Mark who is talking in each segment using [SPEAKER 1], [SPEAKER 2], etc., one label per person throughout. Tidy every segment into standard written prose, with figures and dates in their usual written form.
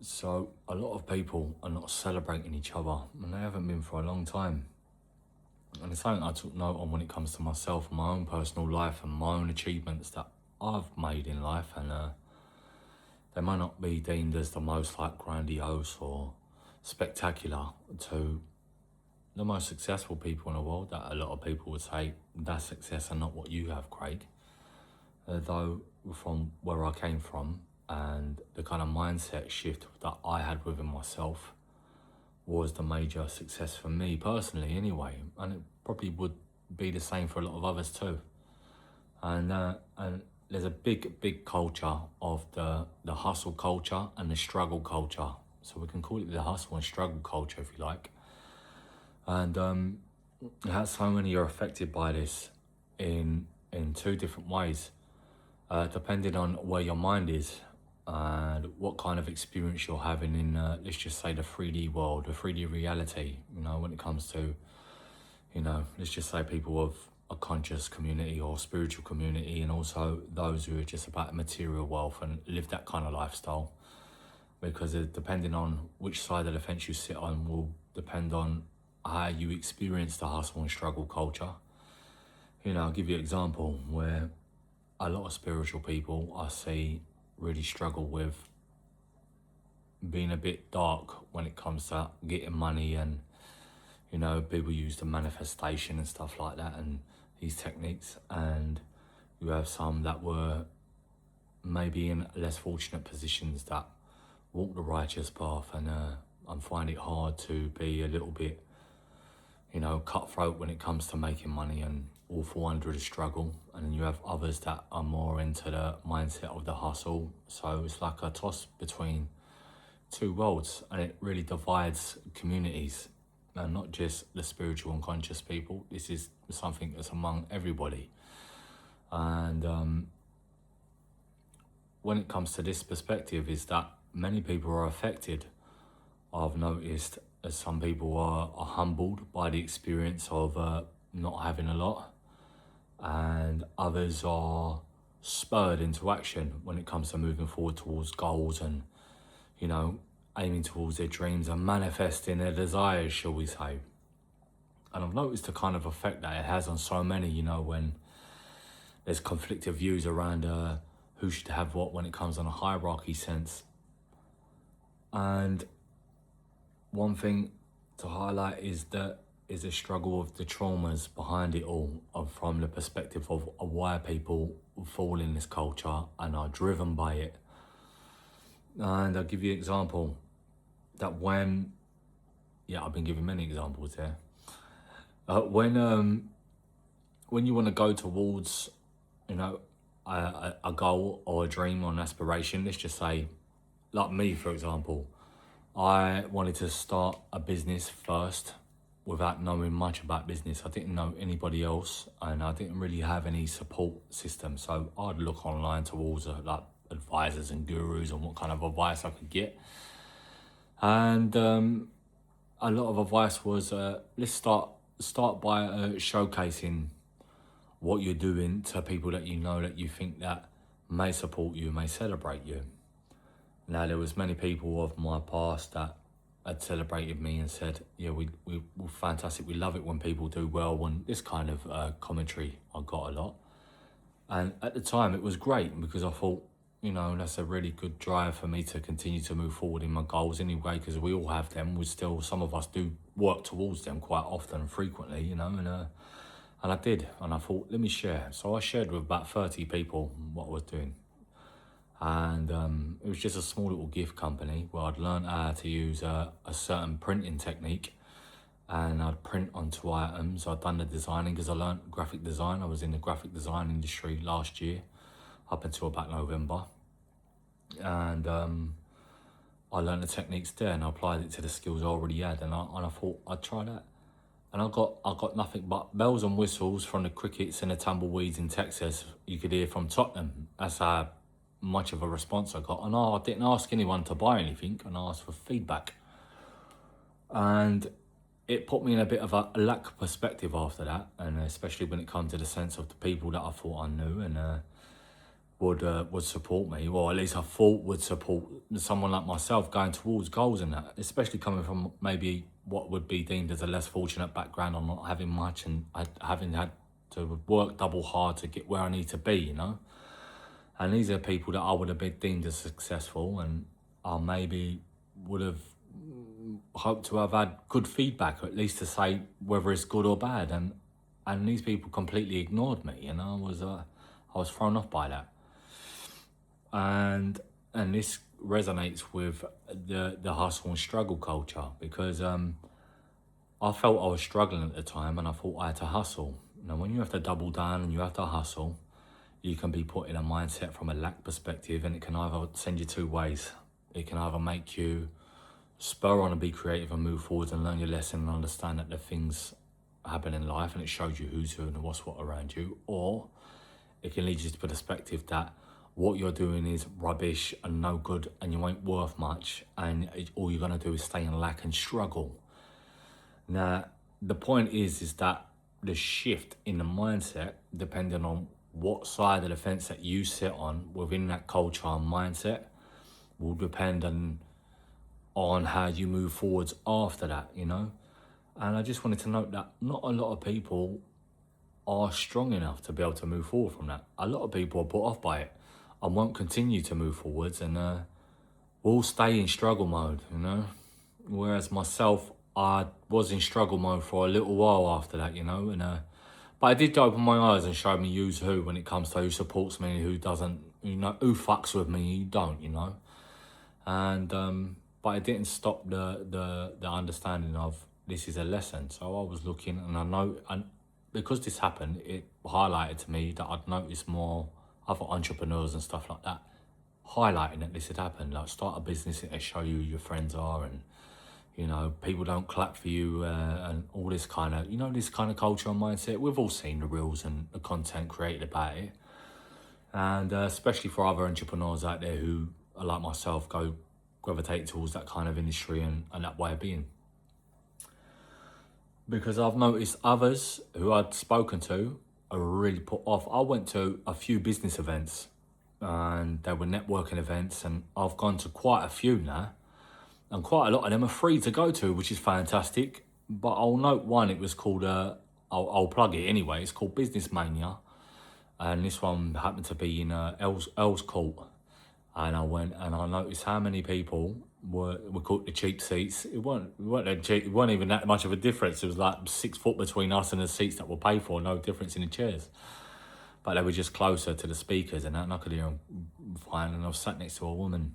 [SPEAKER 1] So a lot of people are not celebrating each other, and they haven't been for a long time. And it's something I took note on when it comes to myself and my own personal life and my own achievements that I've made in life. And they might not be deemed as the most like grandiose or spectacular to the most successful people in the world. That a lot of people would say that's success and not what you have, Craig. Though from where I came from and the kind of mindset shift that I had within myself was the major success for me personally anyway, and it probably would be the same for a lot of others too. And there's a big culture of the hustle culture and the struggle culture. So we can call it the hustle and struggle culture if you like. And so many are affected by this in two different ways, depending on where your mind is and what kind of experience you're having in, let's just say, the 3D world, the 3D reality. When it comes to, let's just say people of a conscious community or spiritual community, and also those who are just about material wealth and live that kind of lifestyle. Because depending on which side of the fence you sit on will depend on how you experience the hustle and struggle culture. I'll give you an example where a lot of spiritual people I see really struggle with being a bit dark when it comes to getting money, and people use the manifestation and stuff like that and these techniques, and you have some that were maybe in less fortunate positions that walk the righteous path and find it hard to be a little bit cutthroat when it comes to making money and all fall under the struggle. And then you have others that are more into the mindset of the hustle. So it's like a toss between two worlds, and it really divides communities, and not just the spiritual and conscious people. This is something that's among everybody. And when it comes to this perspective is that many people are affected. I've noticed as some people are humbled by the experience of not having a lot, and others are spurred into action when it comes to moving forward towards goals and, aiming towards their dreams and manifesting their desires, shall we say. And I've noticed the kind of effect that it has on so many, when there's conflicting views around who should have what when it comes on a hierarchy sense. And one thing to highlight is the struggle of the traumas behind it all, from the perspective of why people fall in this culture and are driven by it. And I'll give you an example that I've been giving many examples there. When you want to go towards, a goal or a dream or an aspiration, let's just say, like me, for example, I wanted to start a business first without knowing much about business. I didn't know anybody else, and I didn't really have any support system. So I'd look online towards like advisors and gurus and what kind of advice I could get. And a lot of advice was, let's start by showcasing what you're doing to people that that you think that may support you, may celebrate you. Now, there was many people of my past that had celebrated me and said, yeah, we're fantastic. We love it when people do well, and this kind of commentary I got a lot. And at the time it was great because I thought, that's a really good drive for me to continue to move forward in my goals anyway, because we all have them. Some of us do work towards them quite often and frequently, and I did. And I thought, let me share. So I shared with about 30 people what I was doing. And it was just a small little gift company where I'd learned how to use a certain printing technique, and I'd print onto items. I'd done the designing because I learned graphic design. I was in the graphic design industry last year up until about November, and I learned the techniques there and I applied it to the skills I already had, and I thought I'd try that. And I got nothing but bells and whistles from the crickets and the tumbleweeds in Texas you could hear from Tottenham. That's how much of a response I got. And I didn't ask anyone to buy anything, and I asked for feedback. And it put me in a bit of a lack of perspective after that, and especially when it comes to the sense of the people that I thought I knew, and would support me, or at least I thought would support someone like myself going towards goals and that, especially coming from maybe what would be deemed as a less fortunate background on not having much and having had to work double hard to get where I need to be, you know. And these are people that I would have been deemed as successful, and I maybe would have hoped to have had good feedback, or at least to say whether it's good or bad. And these people completely ignored me, and I was thrown off by that. And this resonates with the hustle and struggle culture, because I felt I was struggling at the time, and I thought I had to hustle. You know, when you have to double down and you have to hustle, you can be put in a mindset from a lack perspective, and it can either send you two ways. It can either make you spur on and be creative and move forwards and learn your lesson and understand that the things happen in life and it shows you who's who and what's what around you, or it can lead you to the perspective that what you're doing is rubbish and no good and you ain't worth much, and all you're going to do is stay in lack and struggle. Now, the point is that the shift in the mindset, depending on what side of the fence that you sit on within that culture and mindset, will depend on how you move forwards after that, you know. And I just wanted to note that not a lot of people are strong enough to be able to move forward from that. A lot of people are put off by it and won't continue to move forwards, and will stay in struggle mode, you know. Whereas myself, I was in struggle mode for a little while after that, you know. And but I did open my eyes and show me who's who when it comes to who supports me and who doesn't, you know, who fucks with me, who don't, you know. And but it didn't stop the understanding of this is a lesson. So I was looking, and I know, and because this happened, it highlighted to me that I'd noticed more other entrepreneurs and stuff like that highlighting that this had happened. Like, start a business, and they show you who your friends are, and you know, people don't clap for you, and all this kind of, you know, this kind of culture and mindset. We've all seen the reels and the content created about it, and especially for other entrepreneurs out there who are like myself, gravitate towards that kind of industry and that way of being. Because I've noticed others who I'd spoken to are really put off. I went to a few business events, and they were networking events, and I've gone to quite a few now, and quite a lot of them are free to go to, which is fantastic. But I'll note one, it was called, I'll plug it anyway, it's called Business Mania, and this one happened to be in Earls Court. And I went, and I noticed how many people were called the cheap seats. It weren't that cheap. It weren't even that much of a difference. It was like 6 foot between us and the seats that were paid for. No difference in the chairs, but they were just closer to the speakers and that. And I could hear them fine. And I was sat next to a woman,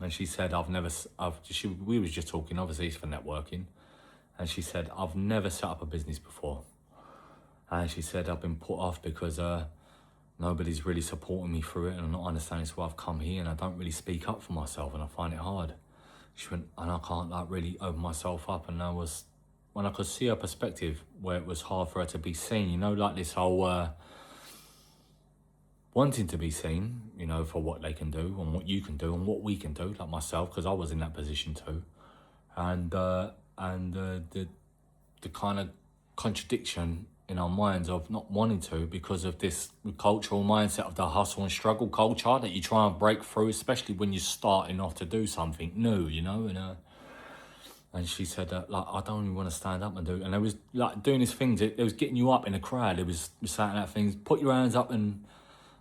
[SPEAKER 1] and she said, we was just talking. Obviously, it's for networking, and she said, I've never set up a business before, and she said, I've been put off because nobody's really supporting me through it, and I'm not understanding why I've come here, and I don't really speak up for myself, and I find it hard. She went, and I can't like really open myself up. And when I could see her perspective, where it was hard for her to be seen, you know, like this whole wanting to be seen, you know, for what they can do and what you can do and what we can do, like myself, because I was in that position too. And the kind of contradiction in our minds of not wanting to, because of this cultural mindset of the hustle and struggle culture that you try and break through, especially when you're starting off to do something new, you know. And she said that, like, I don't even want to stand up and do, and they was like doing these things, it was getting you up in a crowd, it was saying that things, put your hands up, and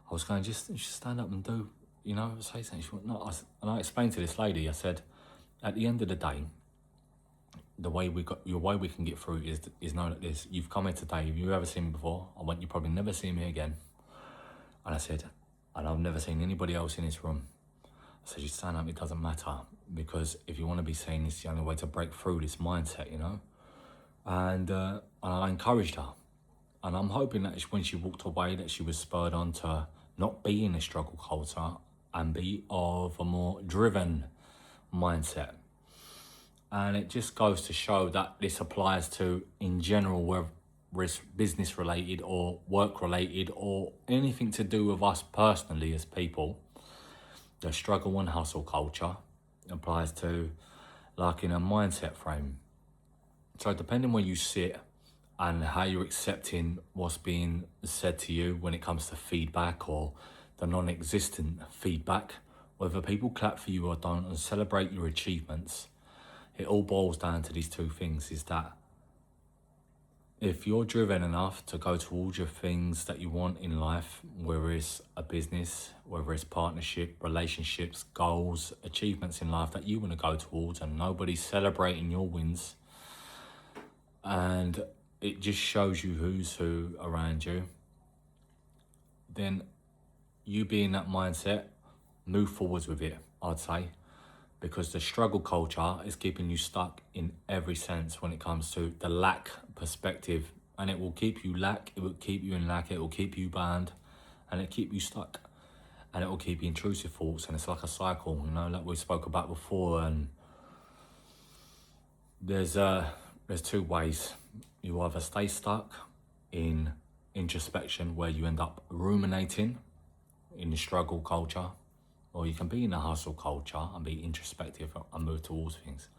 [SPEAKER 1] I was going, just stand up and do, you know, say something. She went, no, and I explained to this lady, I said, at the end of the day, your way we can get through is knowing that this, you've come here today, have you ever seen me before? I went, you probably never see me again. And I said, and I've never seen anybody else in this room. I said, you stand up, it doesn't matter, because if you want to be seen, it's the only way to break through this mindset, you know? And I encouraged her. And I'm hoping that when she walked away, that she was spurred on to not be in a struggle culture and be of a more driven mindset. And it just goes to show that this applies to, in general, whether it's business related or work related or anything to do with us personally as people. The struggle and hustle culture applies to, like, in a mindset frame. So depending where you sit and how you're accepting what's being said to you when it comes to feedback or the non-existent feedback, whether people clap for you or don't and celebrate your achievements, it all boils down to these two things, is that if you're driven enough to go towards your things that you want in life, whether it's a business, whether it's partnership, relationships, goals, achievements in life that you want to go towards, and nobody's celebrating your wins, and it just shows you who's who around you, then you be in that mindset, move forwards with it, I'd say. Because the struggle culture is keeping you stuck in every sense when it comes to the lack perspective, and it will keep you lack, it will keep you in lack, it will keep you banned, and it keep you stuck, and it will keep you intrusive thoughts, and it's like a cycle, you know, like we spoke about before. And there's two ways. You either stay stuck in introspection, where you end up ruminating in the struggle culture, or you can be in a hustle culture and be introspective and move towards things.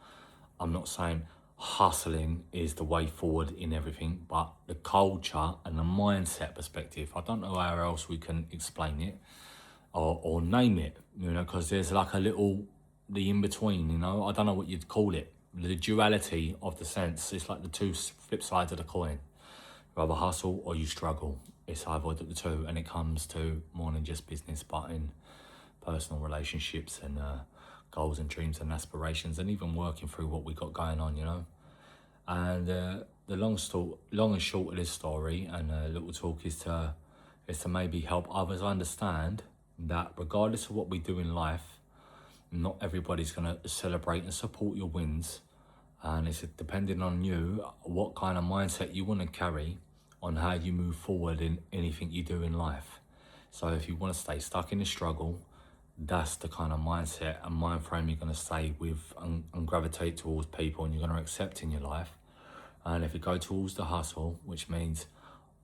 [SPEAKER 1] I'm not saying hustling is the way forward in everything, but the culture and the mindset perspective, I don't know how else we can explain it or name it, you know, because there's like a little, the in-between, you know, I don't know what you'd call it. The duality of the sense, it's like the two flip sides of the coin. You either hustle or you struggle. It's either the two, and it comes to more than just business, but in personal relationships and goals and dreams and aspirations, and even working through what we got going on, you know. And the long and short of this story and little talk is to maybe help others understand that regardless of what we do in life, not everybody's going to celebrate and support your wins, and it's depending on you what kind of mindset you want to carry on how you move forward in anything you do in life. So if you want to stay stuck in the struggle, that's the kind of mindset and mind frame you're going to stay with and gravitate towards people, and you're going to accept in your life. And if you go towards the hustle, which means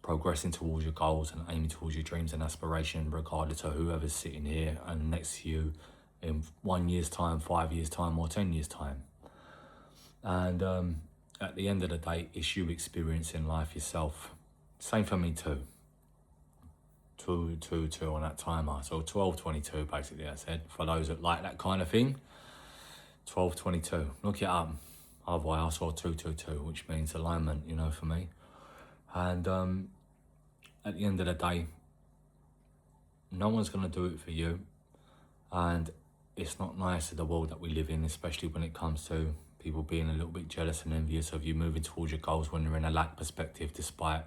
[SPEAKER 1] progressing towards your goals and aiming towards your dreams and aspirations, regardless of whoever's sitting here and next to you in 1 year's time, 5 years time, or 10 years time. And at the end of the day, it's you experiencing life yourself. Same for me too. 2 on that timer, so 12:22 basically. I said for those that like that kind of thing, 12:22. Look it up. Otherwise, I saw 2:22, which means alignment, you know, for me. And at the end of the day, no one's gonna do it for you, and it's not nice to the world that we live in, especially when it comes to people being a little bit jealous and envious of you moving towards your goals when you're in a lack perspective, despite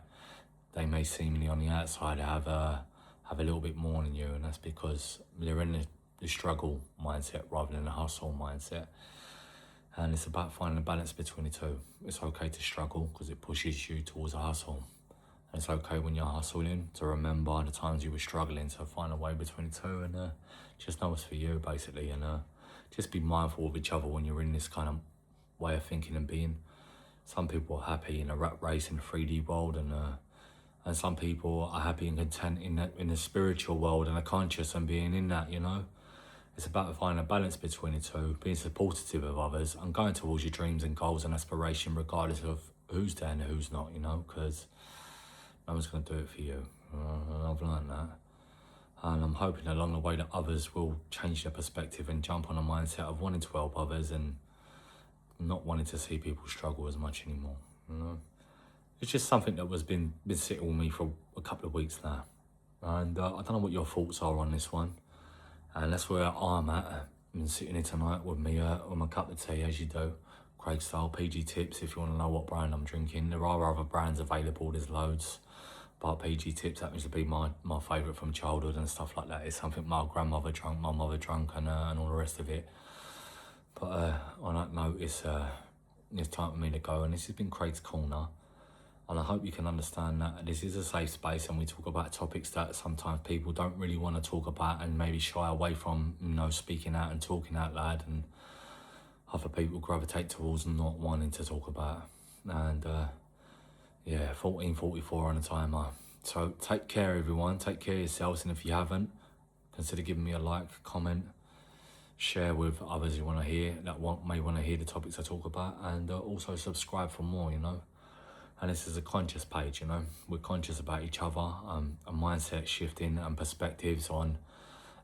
[SPEAKER 1] they may seemingly on the outside have a little bit more than you, and that's because they're in the struggle mindset rather than the hustle mindset. And it's about finding a balance between the two. It's okay to struggle because it pushes you towards a hustle. And it's okay when you're hustling to remember the times you were struggling, to find a way between the two, and just know it's for you basically, and just be mindful of each other when you're in this kind of way of thinking and being. Some people are happy in a rat race in the 3D world, and some people are happy and content in the spiritual world and are conscious and being in that, you know. It's about finding a balance between the two, being supportive of others and going towards your dreams and goals and aspiration regardless of who's there and who's not, you know, because no one's going to do it for you. I've learned that. And I'm hoping along the way that others will change their perspective and jump on a mindset of wanting to help others and not wanting to see people struggle as much anymore, you know. It's just something that was been sitting with me for a couple of weeks now. And I don't know what your thoughts are on this one. And that's where I'm at. I've been sitting here tonight with me with my cup of tea, as you do. Craig style, PG Tips, if you want to know what brand I'm drinking. There are other brands available, there's loads. But PG Tips happens to be my favourite from childhood and stuff like that. It's something my grandmother drank, my mother drank, and all the rest of it. But on that note, it's time for me to go. And this has been Craig's Corner. And I hope you can understand that this is a safe space, and we talk about topics that sometimes people don't really want to talk about and maybe shy away from, you know, speaking out and talking out loud, and other people gravitate towards not wanting to talk about. And yeah, 14:44 on the timer. So take care, everyone. Take care of yourselves, and if you haven't, consider giving me a like, comment, share with others you want to hear that may want to hear the topics I talk about, and also subscribe for more, you know. And this is a conscious page, you know. We're conscious about each other, a mindset shifting and perspectives on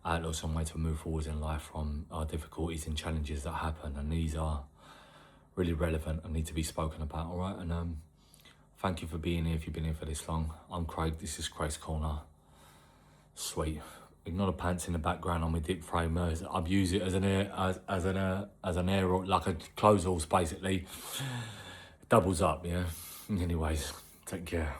[SPEAKER 1] outlooks on way to move forwards in life from our difficulties and challenges that happen. And these are really relevant and need to be spoken about, all right? And thank you for being here if you've been here for this long. I'm Craig, this is Craig's Corner. Sweet. Ignore the pants in the background on my dip frame. I've used it as an air, like a clothes horse basically. Doubles up, yeah. Anyways, take care.